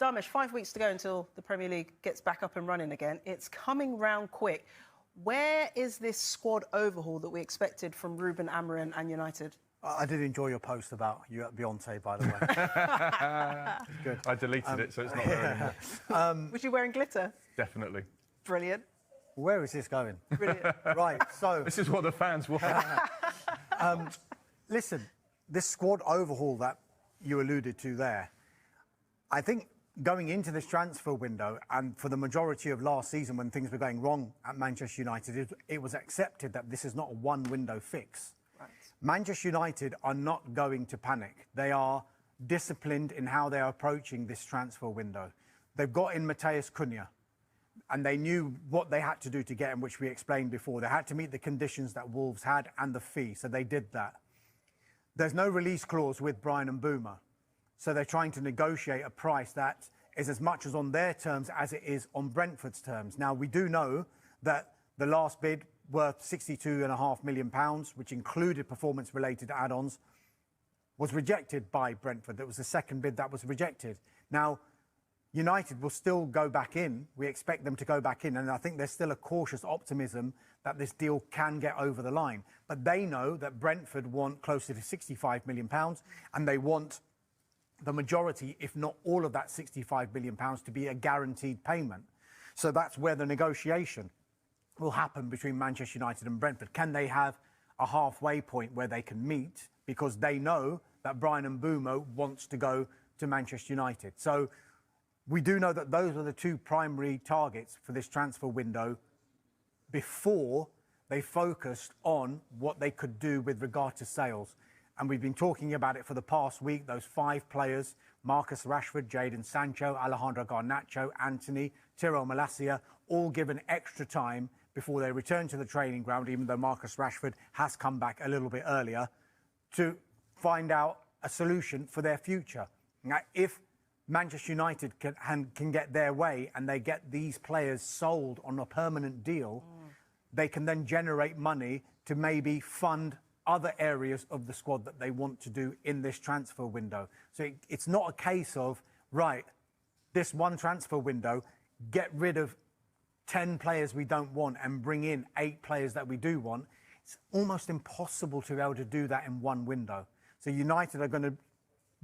Damesh, 5 weeks to go until the Premier League gets back up and running again. It's coming round quick. Where is this squad overhaul that we expected from Ruben Amorim and United? I did enjoy your post about you at Beyonce, by the way. Good. I deleted it, so it's not there anymore. Was you wearing glitter? Definitely. Brilliant. Where is this going? Brilliant. Right, so... This is what the fans want. Listen, this squad overhaul that you alluded to there, I think going into this transfer window, and for the majority of last season when things were going wrong at Manchester United, it was accepted that this is not a one-window fix. Right. Manchester United are not going to panic. They are disciplined in how they are approaching this transfer window. They've got in Matheus Cunha, and they knew what they had to do to get him, which we explained before. They had to meet the conditions that Wolves had and the fee, so they did that. There's no release clause with Barcelona and Mbeumo, so they're trying to negotiate a price that is as much as on their terms as it is on Brentford's terms. Now, we do know that the last bid, worth £62.5 million, which included performance-related add-ons, was rejected by Brentford. That was the second bid that was rejected. Now, United will still go back in. We expect them to go back in, and I think there's still a cautious optimism that this deal can get over the line. But they know that Brentford want closer to £65 million, and they want the majority, if not all of that £65 million, to be a guaranteed payment. So that's where the negotiation will happen between Manchester United and Brentford. Can they have a halfway point where they can meet? Because they know that Barcelona and Mbeumo wants to go to Manchester United. So we do know that those are the two primary targets for this transfer window before they focused on what they could do with regard to sales. And we've been talking about it for the past week, those 5 players, Marcus Rashford, Jadon Sancho, Alejandro Garnacho, Anthony, Tyrell Malacia, all given extra time before they return to the training ground, even though Marcus Rashford has come back a little bit earlier, to find out a solution for their future. Now, if Manchester United can get their way and they get these players sold on a permanent deal, they can then generate money to maybe fund other areas of the squad that they want to do in this transfer window. So it's not a case of, right, this one transfer window, get rid of 10 players we don't want and bring in 8 players that we do want. It's almost impossible to be able to do that in one window. So United are going to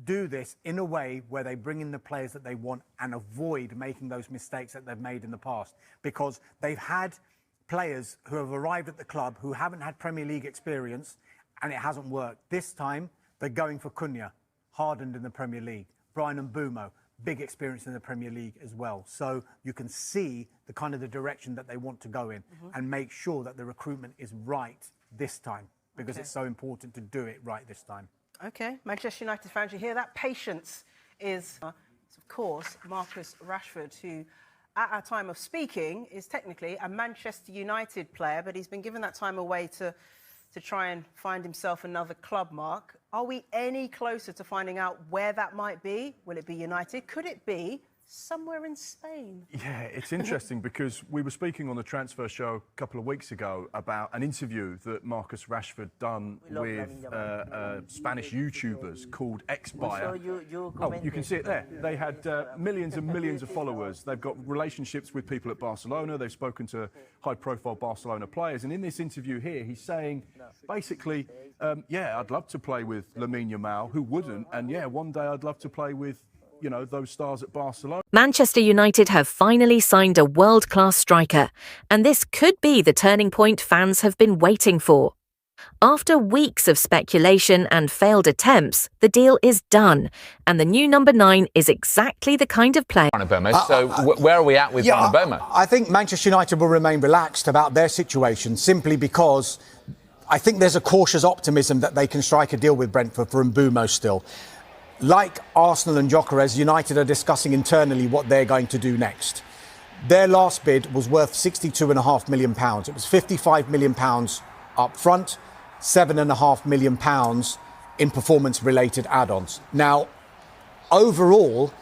do this in a way where they bring in the players that they want and avoid making those mistakes that they've made in the past, because they've had players who have arrived at the club who haven't had Premier League experience and it hasn't worked. This time they're going for Cunha, hardened in the Premier League. Barcelona and Mbeumo, big experience in the Premier League as well. So you can see the kind of the direction that they want to go in and make sure that the recruitment is right this time, because it's so important to do it right this time. OK, Manchester United fans, you hear that? Patience is, of course, Marcus Rashford, who, at our time of speaking, is technically a Manchester United player, but he's been given that time away to try and find himself another club, Mark. Are we any closer to finding out where that might be? Will it be United? Could it be somewhere in Spain? Yeah, it's interesting because we were speaking on the transfer show a couple of weeks ago about an interview that Marcus Rashford done with Spanish YouTubers called X-Buyer. Oh, you can see it there. They had millions and millions of followers. They've got relationships with people at Barcelona. They've spoken to high-profile Barcelona players. And in this interview here, he's saying, basically, yeah, I'd love to play with Lamine Yamal. Who wouldn't? And yeah, one day I'd love to play with, you know, those stars at Barcelona. Manchester United have finally signed a world-class striker, and this could be the turning point fans have been waiting for. After weeks of speculation and failed attempts, the deal is done, and the new number 9 is exactly the kind of player. So where are we at with Mbeumo? I think Manchester United will remain relaxed about their situation simply because I think there's a cautious optimism that they can strike a deal with Brentford for Mbeumo still. Like Arsenal and Gyökeres, United are discussing internally what they're going to do next. Their last bid was worth £62.5 million. It was £55 million up front, £7.5 million in performance-related add-ons. Now, overall,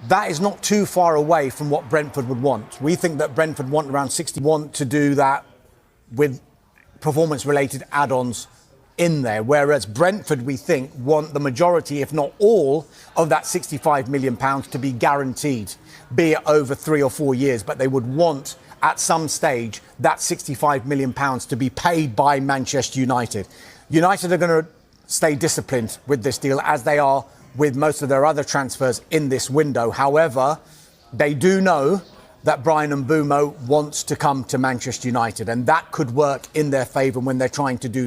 that is not too far away from what Brentford would want. We think that Brentford want around 60. Want to do that with performance-related add-ons in there, whereas Brentford, we think, want the majority, if not all, of that £65 million to be guaranteed, be it over 3 or 4 years, but they would want at some stage that £65 million to be paid by Manchester United. United are going to stay disciplined with this deal, as they are with most of their other transfers in this window. However, they do know that Bryan Mbeumo wants to come to Manchester United, and that could work in their favour when they're trying to do